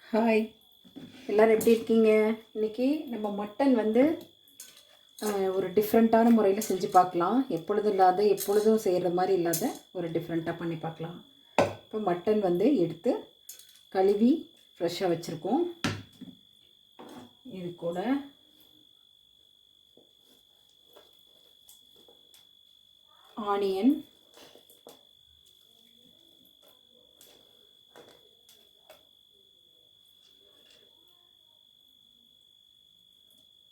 Hi, எல்லோரும் எப்படி இருக்கீங்க? இன்றைக்கி நம்ம மட்டன் ஒரு டிஃப்ரெண்ட்டான முறையில் செஞ்சு பார்க்கலாம். எப்பொழுதும் செய்கிற மாதிரி இல்லாத ஒரு டிஃப்ரெண்ட்டாக பண்ணி பார்க்கலாம். இப்போ மட்டன் எடுத்து கழுவி ஃப்ரெஷ்ஷாக வச்சுருக்கோம். இது கூட ஆனியன்,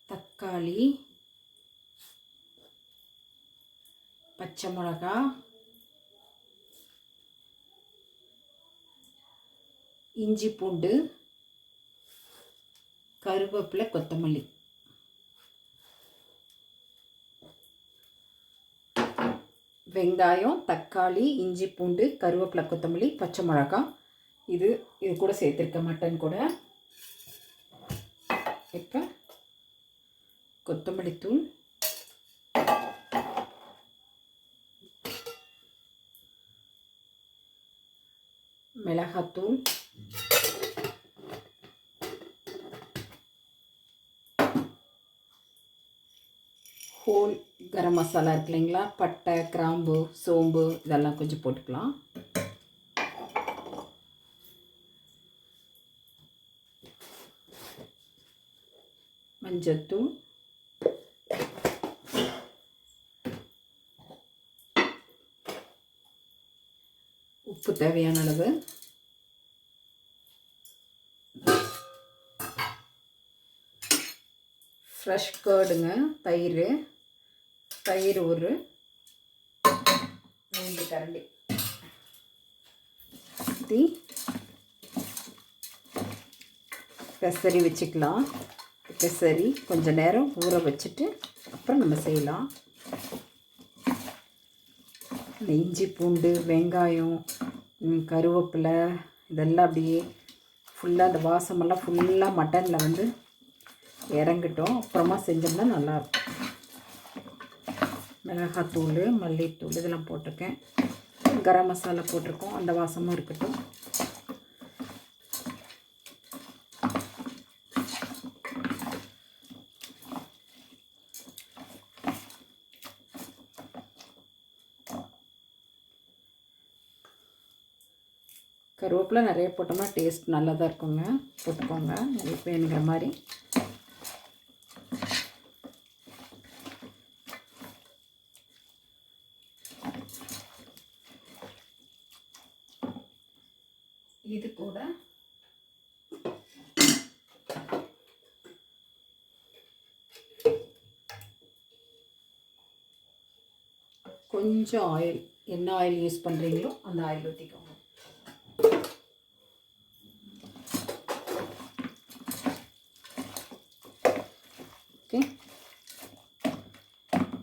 தக்காளி, பச்சை மிளகா, இஞ்சி பூண்டு, கருவேப்பிலை, கொத்தமல்லி, வெங்காயம், தக்காளி, இஞ்சி பூண்டு, கருவேப்பிலை, கொத்தமல்லி, பச்சை மிளகா, இது கூட சேர்த்துருக்க மட்டன் கூட. இப்போ கொத்தமல்லி தூள், மிளகாத்தூள், ஹோல் கரம் மசாலா இருக்கு இல்லைங்களா, பட்டை, கிராம்பு, சோம்பு இதெல்லாம் கொஞ்சம் போட்டுக்கலாம். மஞ்சத்தூள், உப்பு தேவையான அளவு, ஃப்ரெஷ் கர்டுங்க, தயிர் ஒரு 2 கரண்டி ஊற்றி பெசரி வச்சுக்கலாம். பெசரி கொஞ்சம் நேரம் ஊற வச்சுட்டு அப்புறம் நம்ம செய்யலாம். இந்த இஞ்சி பூண்டு, வெங்காயம், கருவேப்பிலை இதெல்லாம் அப்படியே ஃபுல்லாக அந்த வாசமெல்லாம் ஃபுல்லாக மட்டனில் இறங்கட்டும். அப்புறமா செஞ்சோம்னா நல்லாயிருக்கும். மிளகாத்தூள், மல்லித்தூள் இதெல்லாம் போட்டிருக்கேன். கரம் மசாலா போட்டிருக்கோம், அந்த வாசமும் இருக்கட்டும். கருவேப்பிலை நிறைய போட்டோம்னா டேஸ்ட் நல்லா தான் இருக்குங்க. போட்டுக்கோங்க இப்போ வேணுங்கிற மாதிரி. இது கூட கொஞ்சம் ஆயில், என்ன ஆயில் யூஸ் பண்ணுறீங்களோ அந்த ஆயில் ஊற்றிக்கோங்க. ஓகே,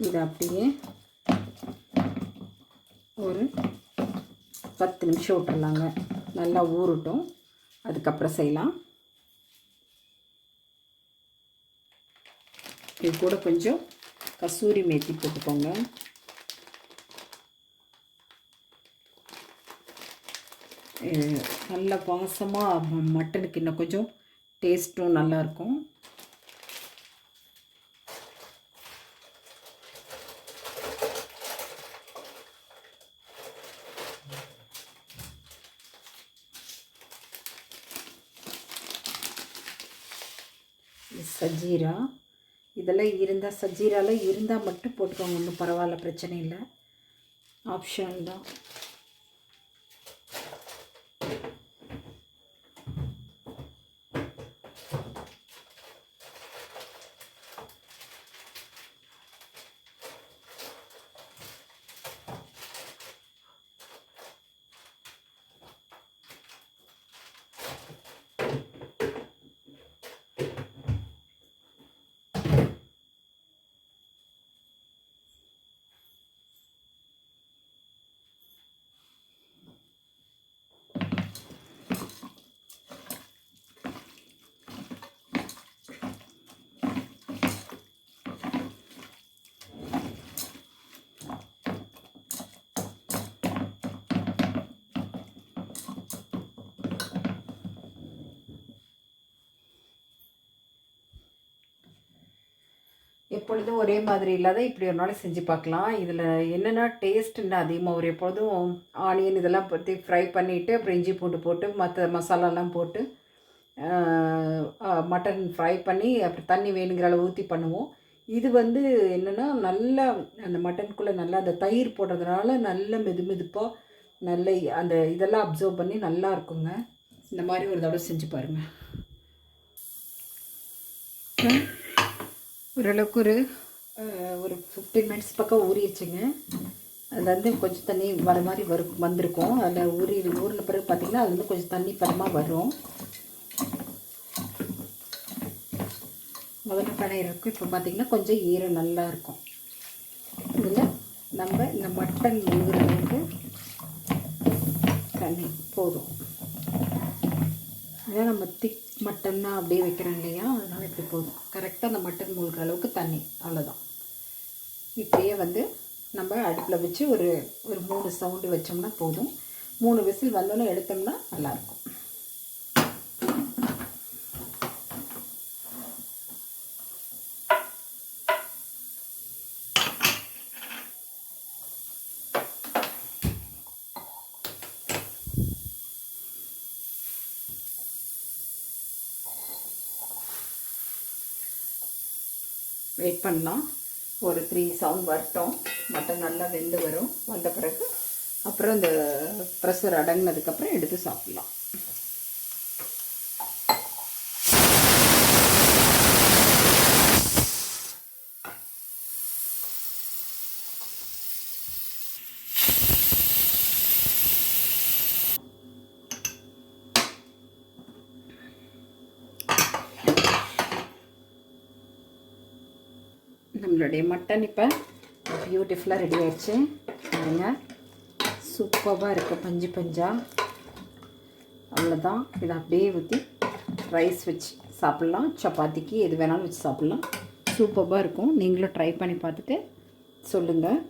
இதை அப்படியே ஒரு 10 நிமிஷம் விட்டுறலாங்க. நல்லா ஊறட்டும், அதுக்கப்புறம் செய்யலாம். இது கூட கொஞ்சம் கசூரி மேத்தி போட்டுக்கோங்க. நல்ல வாசமாக மட்டனுக்கு இன்னும் கொஞ்சம் டேஸ்ட்டும் நல்லாயிருக்கும். சஜீரா இதெல்லாம் இருந்தால், சஜீராலாம் இருந்தால் மட்டும் போட்டுக்கோங்க, ஒன்றும் பரவாயில்ல, பிரச்சனை இல்லை, ஆப்ஷன் தான். எப்பொழுதும் ஒரே மாதிரி இல்லாத இப்படி ஒரு நாள் செஞ்சு பார்க்கலாம். இதில் என்னென்னா டேஸ்ட் இன்னும் அதிகமாக ஒரு எப்பொழுதும் ஆனியன் இதெல்லாம் பற்றி ஃப்ரை பண்ணிவிட்டு அப்புறம் இஞ்சி பூண்டு போட்டு மற்ற மசாலாலாம் போட்டு மட்டன் ஃப்ரை பண்ணி அப்புறம் தண்ணி வேணுங்கிற அளவு ஊற்றி பண்ணுவோம். இது வந்து என்னென்னா நல்லா அந்த மட்டனுக்குள்ளே நல்லா அந்த தயிர் போடுறதுனால நல்ல மெதுமெதுப்பாக நல்ல அந்த இதெல்லாம் அப்சர்வ் பண்ணி நல்லா இருக்குங்க. இந்த மாதிரி ஒரு தடவை செஞ்சு பாருங்கள். ஓரளவுக்கு ஒரு 15 மினிட்ஸ் பக்கம் ஊறிடுச்சுங்க. அதில் வந்து கொஞ்சம் தண்ணி வர மாதிரி வந்திருக்கும். அதில் ஊறின பிறகு பார்த்திங்கன்னா அது வந்து கொஞ்சம் தண்ணி பதமாக வரும். முதல்ல பழைய இருக்கும். இப்போ பார்த்திங்கன்னா கொஞ்சம் ஈரம் நல்லா இருக்கும். இதில் நம்ம இந்த மட்டன் முழுகிறதுக்கு தண்ணி போதும். இதான் நம்ம திக் மட்டன்னா அப்படியே வைக்கிறோம் இல்லையா, அதனால் இப்படி போதும். கரெக்டாக அந்த மட்டன் மூழ்கிற அளவுக்கு தண்ணி, அவ்வளோதான். இப்படியே வந்து நம்ம அடுப்பில் வச்சு ஒரு 3 சவுண்டு வச்சோம்னா போதும். 3 விசில் வந்தோன்னே எடுத்தோம்னா நல்லாயிருக்கும். வெயிட் பண்ணலாம். ஒரு 3 சவுண்ட் வரட்டும். மட்டன் நல்லா வெந்து வரும். வந்த பிறகு அப்புறம் இந்த ப்ரெஷர் அடங்கினதுக்கப்புறம் எடுத்து சாப்பிட்லாம். நம்மளுடைய மட்டன் இப்போ பியூட்டிஃபுல்லாக ரெடி ஆகிடுச்சு. பாருங்க, சூப்பராக இருக்குது, பஞ்சு பஞ்சாக. அவ்வளோதான். இதை அப்படியே ஊற்றி ரைஸ் வச்சு சாப்பிட்லாம். சப்பாத்திக்கு எது வேணாலும் வச்சு சாப்பிட்லாம். சூப்பராக இருக்கும். நீங்களும் ட்ரை பண்ணி பார்த்துட்டு சொல்லுங்கள்.